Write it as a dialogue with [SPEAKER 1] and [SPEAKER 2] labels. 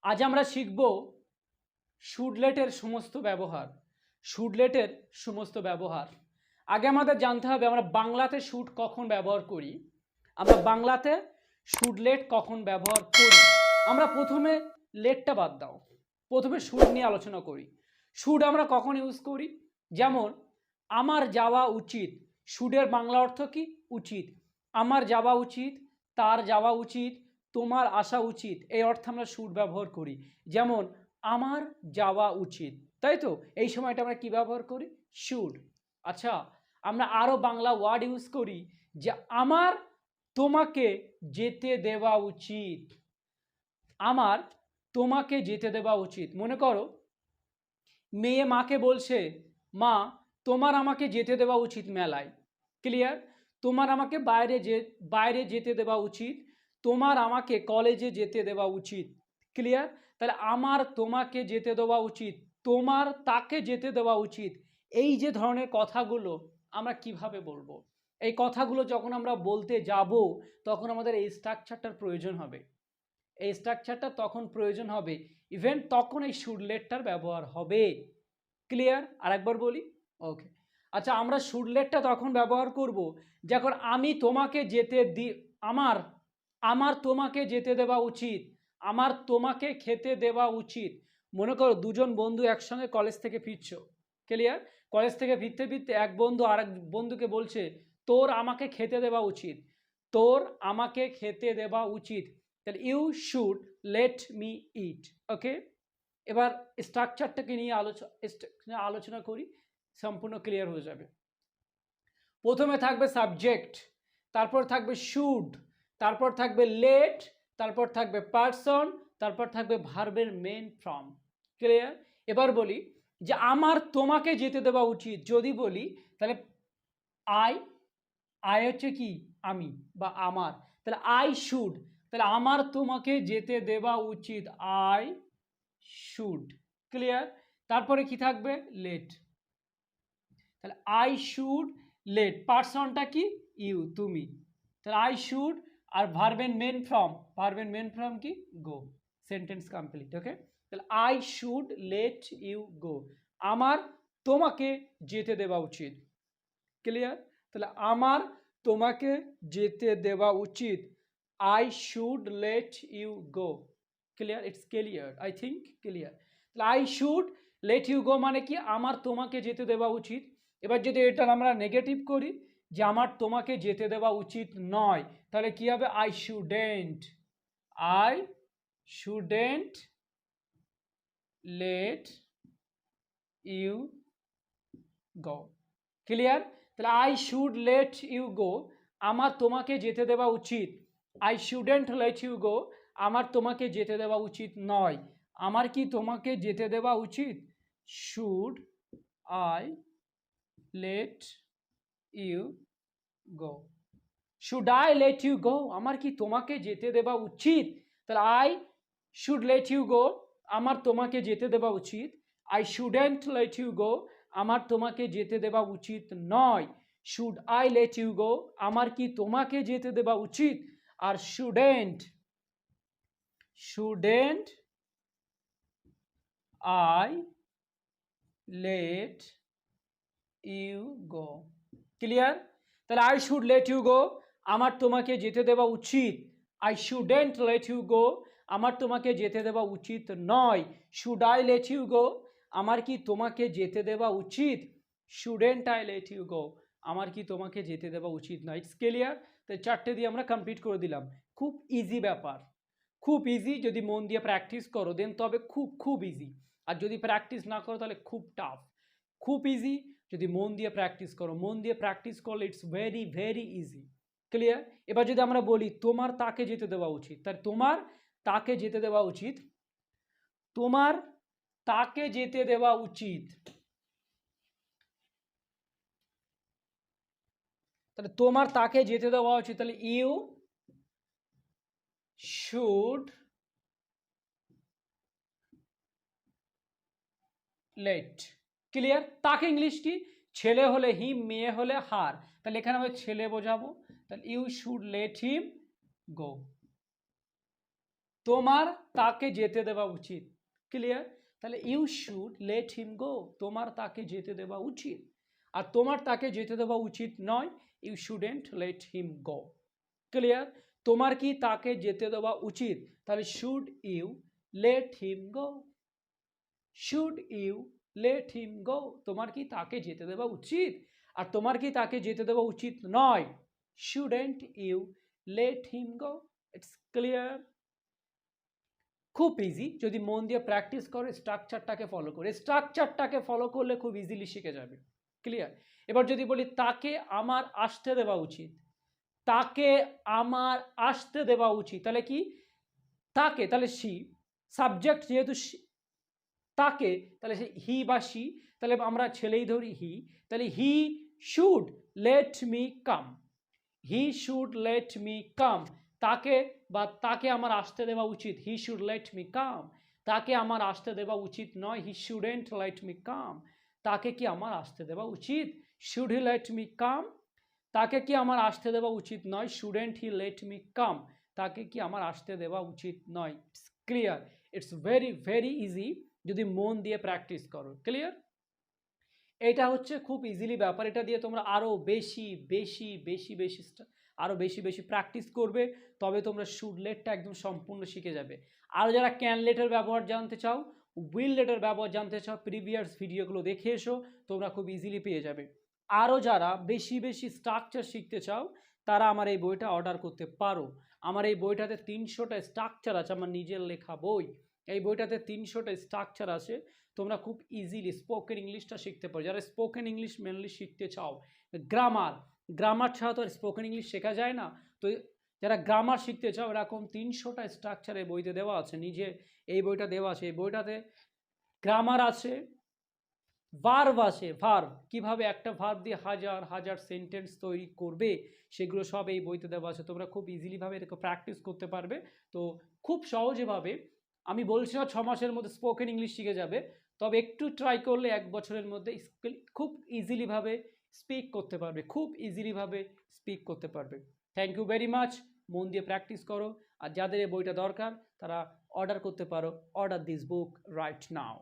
[SPEAKER 1] আজ আমরা শিখব শুডলেটের সমস্ত ব্যবহার। শুডলেটের সমস্ত ব্যবহার আগে আমাদের জানতে হবে আমরা বাংলাতে শুড কখন ব্যবহার করি, আমরা বাংলাতে শুডলেট কখন ব্যবহার করি। আমরা প্রথমে লেটটা বাদ দাও, প্রথমে শুড নিয়ে আলোচনা করি। শুড আমরা কখন ইউজ করি? যেমন আমার যাওয়া উচিত, শুডের বাংলা অর্থ কি? উচিত। আমার যাওয়া উচিত, তার যাওয়া উচিত, তোমার আসা উচিত, এই অর্থে আমরা শুড ব্যবহার করি। যেমন আমার যাওয়া উচিত, তাই তো? এই সময়টা আমরা কি ব্যবহার করি? শুড। আচ্ছা, আমরা আরও বাংলা ওয়ার্ড ইউজ করি যে আমার তোমাকে যেতে দেওয়া উচিত, আমার তোমাকে যেতে দেওয়া উচিত। মনে করো মেয়ে মাকে বলছে, মা তোমার আমাকে যেতে দেওয়া উচিত মেলায়। ক্লিয়ার? তোমার আমাকে বাইরে যেতে দেওয়া উচিত, তোমার আমাকে কলেজে যেতে দেওয়া উচিত। ক্লিয়ার? তাহলে আমার তোমাকে যেতে দেওয়া উচিত, তোমার তাকে যেতে দেওয়া উচিত, এই যে ধরনের কথাগুলো আমরা কিভাবে বলবো? এই কথাগুলো যখন আমরা বলতে যাব তখন আমাদের এই স্ট্রাকচারটার প্রয়োজন হবে। এই স্ট্রাকচারটা তখন প্রয়োজন হবে, ইভেন তখন এই শুডলেটটার ব্যবহার হবে। ক্লিয়ার? আরেকবার বলি। ওকে। আচ্ছা, আমরা শুডলেটটা তখন ব্যবহার করব যখন আমি তোমাকে যেতে আমার তোমাকে যেতে দেওয়া উচিত, আমার তোমাকে খেতে দেওয়া উচিত। মনে করো দুজন বন্ধু একসঙ্গে কলেজ থেকে ফিরছো। ক্লিয়ার? কলেজ থেকে ফিরতে ফিরতে এক বন্ধু আরেক বন্ধুকে বলছে তোর আমাকে খেতে দেওয়া উচিত, তোর আমাকে খেতে দেওয়া উচিত। তাহলে ইউ শুড লেট মি ইট। ওকে, এবার স্ট্রাকচারটাকে নিয়ে আলোচনা করি, সম্পূর্ণ ক্লিয়ার হয়ে যাবে। প্রথমে থাকবে সাবজেক্ট, তারপর থাকবে শুড, তারপর থাকবে লেট, তারপর থাকবে পারসন, তারপর থাকবে ভার্বের মেন ফর্ম। ক্লিয়ার? এবার বলি যে আমার তোমাকে যেতে দেওয়া উচিত। যদি বলি তাহলে আই হচ্ছে কি? আমি বা আমার। তাহলে আই শুড, তাহলে আমার তোমাকে যেতে দেওয়া উচিত, আই শুড। ক্লিয়ার? তারপরে কি থাকবে? লেট। তাহলে আই শুড লেট, পার্সনটা কি? ইউ, তুমি। তাহলে আই শুড, আর ভার্বের মেন ফর্ম কি? গো। Sentence complete. ওকে, তাহলে I should let you go, আমার তোমাকে যেতে দেওয়া উচিত। ক্লিয়ার? তাহলে আমার তোমাকে যেতে দেওয়া উচিত, I should let you go. Clear? It's clear, I think clear. তাহলে I should let you go মানে কি? আমার তোমাকে যেতে দেওয়া উচিত। এবার যদি এটা আমরা নেগেটিভ করি যে আমার তোমাকে যেতে দেওয়া উচিত নয়, তাহলে কি হবে? I shouldn't let you go. Clear? তাহলে I should let you go, আমার তোমাকে যেতে দেওয়া উচিত। I shouldn't let you go, আমার তোমাকে যেতে দেওয়া উচিত নয়। আমার কি তোমাকে যেতে দেওয়া উচিত? Should I let you go. Should I let you go, আমার কি তোমাকে যেতে দেওয়া উচিত? তাহলে I should let you go, আমার তোমাকে যেতে দেওয়া উচিত। I shouldn't let you go, আমার তোমাকে যেতে দেওয়া উচিত নয়। Should I let you go, আমার কি তোমাকে যেতে দেওয়া উচিত? আর shouldn't I let you go. Clear? তাহলে I should let you go, আমার তোমাকে যেতে দেওয়া উচিত। I shouldn't let you go, আমার তোমাকে যেতে দেওয়া উচিত নয়। Should I let you go, আমার কি তোমাকে যেতে দেওয়া উচিত? Shouldn't I let you go, আমার কি তোমাকে যেতে দেওয়া উচিত নয়। It's clear? তো চারটে দিয়ে আমরা কমপ্লিট করে দিলাম। খুব ইজি ব্যাপার, খুব ইজি। যদি মন দিয়ে প্র্যাকটিস করো দেন তবে খুব ইজি, আর যদি প্র্যাকটিস না করো তাহলে খুব টাফ। খুব ইজি যদি মন দিয়ে প্র্যাকটিস করো, মন দিয়ে প্র্যাকটিস করলে ইটস ভেরি ইজি। ক্লিয়ার? এবার যদি আমরা বলি তোমার তাকে যেতে দেওয়া উচিত, তাহলে তোমার তাকে যেতে দেওয়া উচিত, তোমার তাকে যেতে দেওয়া উচিত। তাহলে তোমার তাকে যেতে দেওয়া উচিত, তাহলে ইউ শুড লেট। ক্লিয়ার? তাকে ইংলিশ কি? ছেলে হলে হিম, মেয়ে হলে হার, তাহলে এখানে আমি ছেলে বোঝাবো, তাহলে you should late him go. তোমার তাকে যেতে দেওয়া উচিত। ক্লিয়ার? তাহলে you should late him go, তোমার তাকে যেতে দেওয়া উচিত। আর তোমার তাকে যেতে দেওয়া উচিত নয়, you shouldn't let him go. Clear? তোমার কি তাকে যেতে দেওয়া উচিত, তাহলে should you let him go. Should you let him go, তোমার কি তাকে যেতে দেওয়া উচিত। আর তোমার কি তাকে যেতে দেওয়া উচিত নয়, shouldn't you let him go. It's clear? খুব ইজি, যদি মন দিয়ে প্র্যাকটিস করে, স্ট্রাকচারটাকে ফলো করে, স্ট্রাকচারটাকে ফলো করলে খুব ইজিলি শিখে যাবে। ক্লিয়ার? এবার যদি বলি তাকে আমার আসতে দেওয়া উচিত, তাকে আমার আসতে দেওয়া উচিত, তাহলে কি তাকে, তাহলে সি, সাবজেক্ট যেহেতু তাকে, তাহলে সে হি বা সি, তাহলে আমরা ছেলেই ধরি হি, তাহলে he should let me come. He should let me come, তাকে বা তাকে আমার আসতে দেওয়া উচিত, he should let me come. তাকে আমার আসতে দেওয়া উচিত নয়, he shouldn't let me come. তাকে কি আমার আসতে দেওয়া উচিত, should he let me come. তাকে কি আমার আসতে দেওয়া উচিত নয়, shouldn't he let me come. তাকে কি আমার আসতে দেওয়া উচিত নয়। Clear? It's very very easy যদি মন দিয়ে প্র্যাকটিস করো। ক্লিয়ার? এটা হচ্ছে খুব ইজিলি ব্যাপার, এটা দিয়ে তোমরা আরও বেশি বেশি বেশি বেশি আরও বেশি বেশি প্র্যাকটিস করবে, তবে তোমরা শুড লেটটা একদম সম্পূর্ণ শিখে যাবে। আর যারা ক্যান লেটের ব্যবহার জানতে চাও, উইল লেটের ব্যবহার জানতে চাও, প্রিভিয়াস ভিডিওগুলো দেখে এসো, তোমরা খুব ইজিলি পেয়ে যাবে। আরও যারা বেশি বেশি স্ট্রাকচার শিখতে চাও, তারা আমার এই বইটা অর্ডার করতে পারো। আমার এই বইটাতে 300টা স্ট্রাকচার আছে, আমার নিজের লেখা বই। এই বইটাতে 300টা স্ট্রাকচার আছে, তোমরা খুব ইজিলি স্পোকেন ইংলিশটা শিখতে পারো। যারা স্পোকেন ইংলিশ মেনলি শিখতে চাও, গ্রামার ছাড়া তো আর স্পোকেন ইংলিশ শেখা যায় না, তো যারা গ্রামার শিখতে চাও, এরকম 300টা স্ট্রাকচার এই বইতে দেওয়া আছে, নিজে এই বইটা দেওয়া আছে। এই বইটাতে গ্রামার আছে, ভার্ব আছে, ভার্ব কিভাবে একটা ভার্ব দিয়ে হাজার হাজার সেন্টেন্স তৈরি করবে, সেগুলো সব এই বইতে দেওয়া আছে। তোমরা খুব ইজিলিভাবে এটাকে প্র্যাকটিস করতে পারবে। তো খুব সহজেভাবে, আমি বলছি না 6 মাসের মধ্যে স্পোকেন ইংলিশ শিখে যাবে, তবে একটু ট্রাই করলে 1 বছরের মধ্যে খুব ইজিলিভাবে স্পিক করতে পারবে, খুব ইজিলিভাবে স্পিক করতে পারবে। থ্যাংক ইউ ভেরি মাচ, মন দিয়ে প্র্যাকটিস করো। আর যাদের এই বইটা দরকার, তারা অর্ডার করতে পারো। Order this book right now.